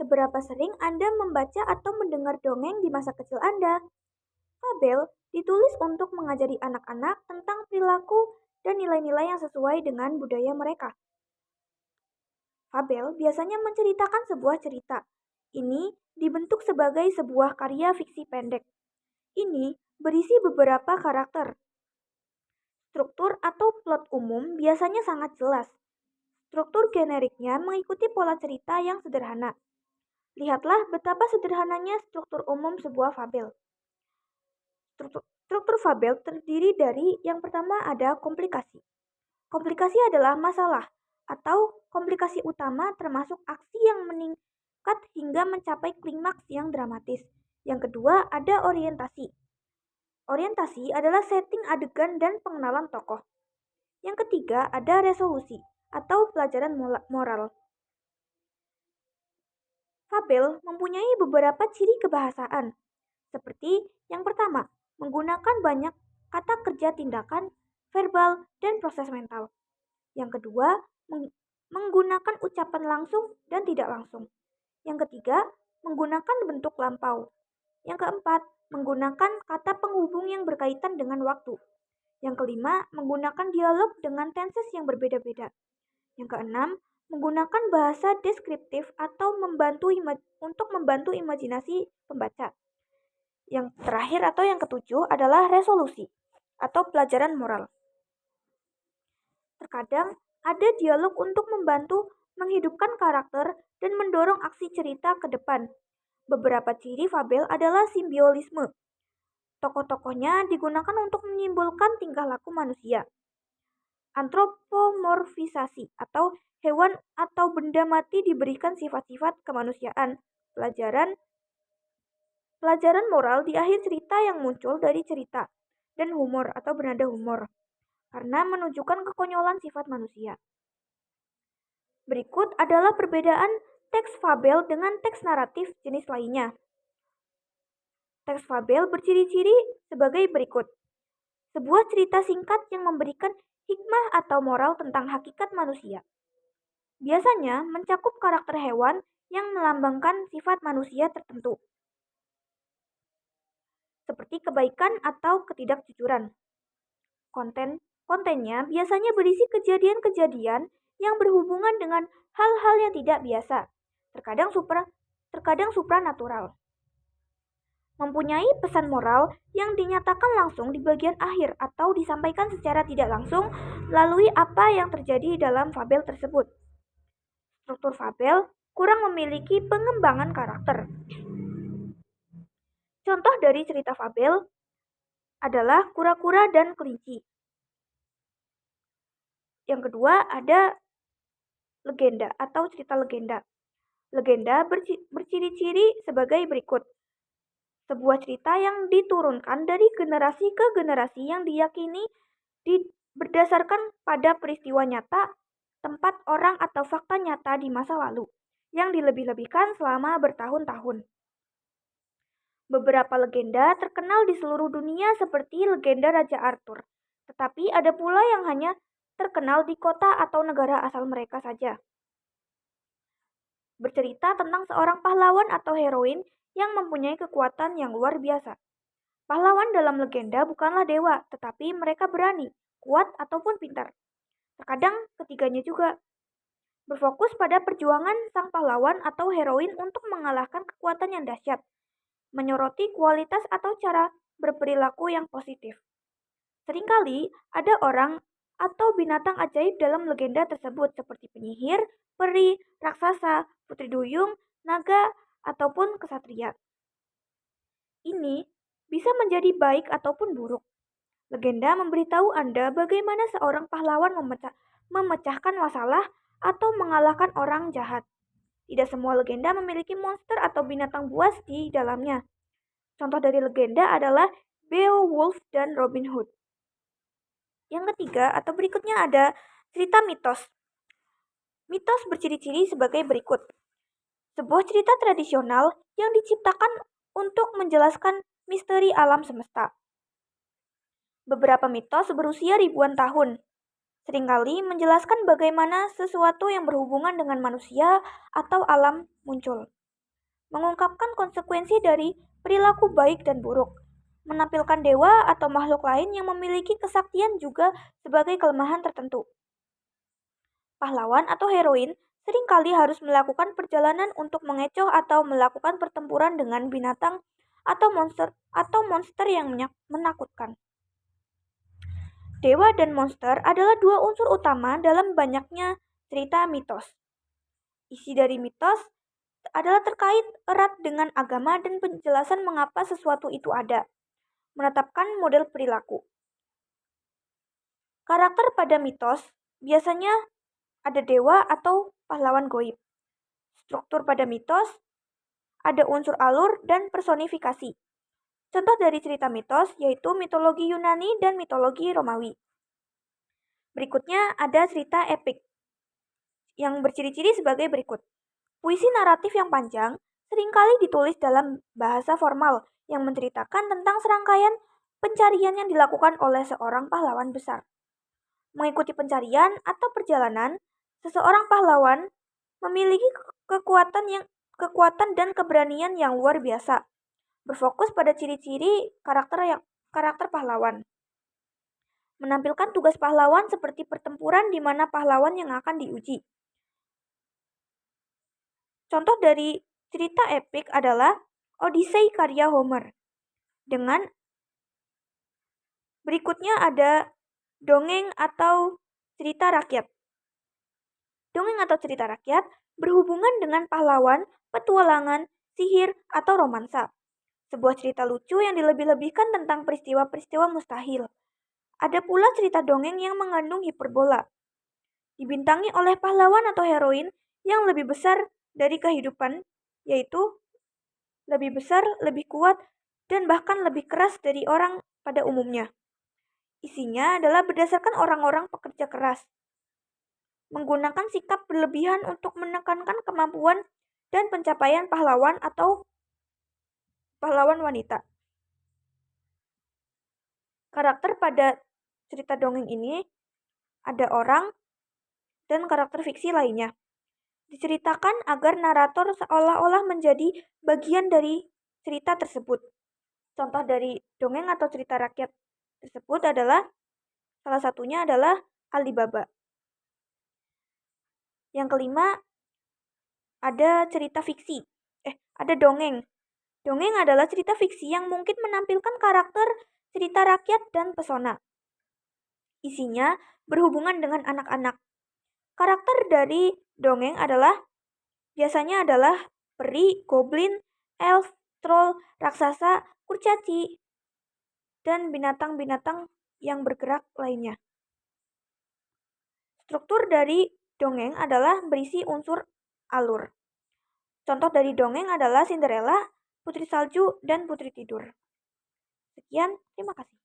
Seberapa sering Anda membaca atau mendengar dongeng di masa kecil Anda? Fabel ditulis untuk mengajari anak-anak tentang perilaku dan nilai-nilai yang sesuai dengan budaya mereka. Fabel biasanya menceritakan sebuah cerita. Ini dibentuk sebagai sebuah karya fiksi pendek. Ini berisi beberapa karakter. Struktur atau plot umum biasanya sangat jelas. Struktur generiknya mengikuti pola cerita yang sederhana. Lihatlah betapa sederhananya struktur umum sebuah fabel. Struktur fabel terdiri dari yang pertama ada komplikasi. Komplikasi adalah masalah atau komplikasi utama termasuk aksi yang meningkat hingga mencapai klimaks yang dramatis. Yang kedua ada orientasi. Orientasi adalah setting adegan dan pengenalan tokoh. Yang ketiga ada resolusi atau pelajaran moral. Fabel mempunyai beberapa ciri kebahasaan, seperti yang pertama, menggunakan banyak kata kerja tindakan, verbal, dan proses mental. Yang kedua, menggunakan ucapan langsung dan tidak langsung. Yang ketiga, menggunakan bentuk lampau. Yang keempat, menggunakan kata penghubung yang berkaitan dengan waktu. Yang kelima, menggunakan dialog dengan tenses yang berbeda-beda. Yang keenam, menggunakan bahasa deskriptif atau untuk membantu imajinasi pembaca. Yang terakhir atau yang ketujuh adalah resolusi atau pelajaran moral. Terkadang ada dialog untuk membantu menghidupkan karakter dan mendorong aksi cerita ke depan. Beberapa ciri fabel adalah simbiolisme. Tokoh-tokohnya digunakan untuk menyimbolkan tingkah laku manusia. Antropomorfisasi atau hewan atau benda mati diberikan sifat-sifat kemanusiaan. Pelajaran moral di akhir cerita yang muncul dari cerita dan humor atau bernada humor karena menunjukkan kekonyolan sifat manusia. Berikut adalah perbedaan teks fabel dengan teks naratif jenis lainnya. Teks fabel berciri-ciri sebagai berikut. Sebuah cerita singkat yang memberikan hikmah atau moral tentang hakikat manusia. Biasanya mencakup karakter hewan yang melambangkan sifat manusia tertentu, seperti kebaikan atau ketidakjujuran. Kontennya biasanya berisi kejadian-kejadian yang berhubungan dengan hal-hal yang tidak biasa, terkadang supranatural. Mempunyai pesan moral yang dinyatakan langsung di bagian akhir atau disampaikan secara tidak langsung melalui apa yang terjadi dalam fabel tersebut. Struktur fabel kurang memiliki pengembangan karakter. Contoh dari cerita fabel adalah kura-kura dan kelinci. Yang kedua ada legenda atau cerita legenda. Legenda berciri-ciri sebagai berikut. Sebuah cerita yang diturunkan dari generasi ke generasi yang diyakini berdasarkan pada peristiwa nyata, tempat, orang, atau fakta nyata di masa lalu, yang dilebih-lebihkan selama bertahun-tahun. Beberapa legenda terkenal di seluruh dunia seperti legenda Raja Arthur, tetapi ada pula yang hanya terkenal di kota atau negara asal mereka saja. Bercerita tentang seorang pahlawan atau heroin yang mempunyai kekuatan yang luar biasa. Pahlawan dalam legenda bukanlah dewa, tetapi mereka berani, kuat, ataupun pintar. Terkadang ketiganya juga. Berfokus pada perjuangan sang pahlawan atau heroin untuk mengalahkan kekuatan yang dahsyat. Menyoroti kualitas atau cara berperilaku yang positif. Seringkali ada orang atau binatang ajaib dalam legenda tersebut seperti penyihir, peri, raksasa, putri duyung, naga, ataupun kesatria. Ini bisa menjadi baik ataupun buruk. Legenda memberitahu Anda bagaimana seorang pahlawan memecahkan masalah atau mengalahkan orang jahat. Tidak semua legenda memiliki monster atau binatang buas di dalamnya. Contoh dari legenda adalah Beowulf dan Robin Hood. Yang ketiga atau berikutnya ada cerita mitos. Mitos berciri-ciri sebagai berikut. Sebuah cerita tradisional yang diciptakan untuk menjelaskan misteri alam semesta. Beberapa mitos berusia ribuan tahun. Seringkali menjelaskan bagaimana sesuatu yang berhubungan dengan manusia atau alam muncul. mengungkapkan konsekuensi dari perilaku baik dan buruk. Menampilkan dewa atau makhluk lain yang memiliki kesaktian juga sebagai kelemahan tertentu. Pahlawan atau heroin seringkali harus melakukan perjalanan untuk mengecoh atau melakukan pertempuran dengan binatang atau monster yang menakutkan. Dewa dan monster adalah dua unsur utama dalam banyaknya cerita mitos. Isi dari mitos adalah terkait erat dengan agama dan penjelasan mengapa sesuatu itu ada, menetapkan model perilaku. Karakter pada mitos biasanya ada dewa atau pahlawan goib. Struktur pada mitos ada unsur alur dan personifikasi. Contoh dari cerita mitos yaitu mitologi Yunani dan mitologi Romawi. Berikutnya ada cerita epik yang berciri-ciri sebagai berikut. Puisi naratif yang panjang seringkali ditulis dalam bahasa formal yang menceritakan tentang serangkaian pencarian yang dilakukan oleh seorang pahlawan besar. Mengikuti pencarian atau perjalanan, seseorang pahlawan memiliki kekuatan dan keberanian yang luar biasa. Berfokus pada ciri-ciri karakter pahlawan. Menampilkan tugas pahlawan seperti pertempuran di mana pahlawan yang akan diuji. Contoh dari cerita epik adalah Odyssey karya Homer. Dengan berikutnya ada dongeng atau cerita rakyat. Dongeng atau cerita rakyat berhubungan dengan pahlawan, petualangan, sihir, atau romansa. Sebuah cerita lucu yang dilebih-lebihkan tentang peristiwa-peristiwa mustahil. Ada pula cerita dongeng yang mengandung hiperbola. Dibintangi oleh pahlawan atau heroin yang lebih besar dari kehidupan, yaitu lebih besar, lebih kuat, dan bahkan lebih keras dari orang pada umumnya. Isinya adalah berdasarkan orang-orang pekerja keras. Menggunakan sikap berlebihan untuk menekankan kemampuan dan pencapaian pahlawan atau pahlawan wanita. Karakter pada cerita dongeng ini ada orang dan karakter fiksi lainnya. Diceritakan agar narator seolah-olah menjadi bagian dari cerita tersebut. Contoh dari dongeng atau cerita rakyat tersebut adalah salah satunya adalah Alibaba. Yang kelima ada cerita fiksi. Ada dongeng. Dongeng adalah cerita fiksi yang mungkin menampilkan karakter cerita rakyat dan pesona. Isinya berhubungan dengan anak-anak. Karakter dari dongeng biasanya adalah peri, goblin, elf, troll, raksasa, kurcaci, dan binatang-binatang yang bergerak lainnya. Struktur dari dongeng adalah berisi unsur alur. Contoh dari dongeng adalah Cinderella, Putri Salju, dan Putri Tidur. Sekian, terima kasih.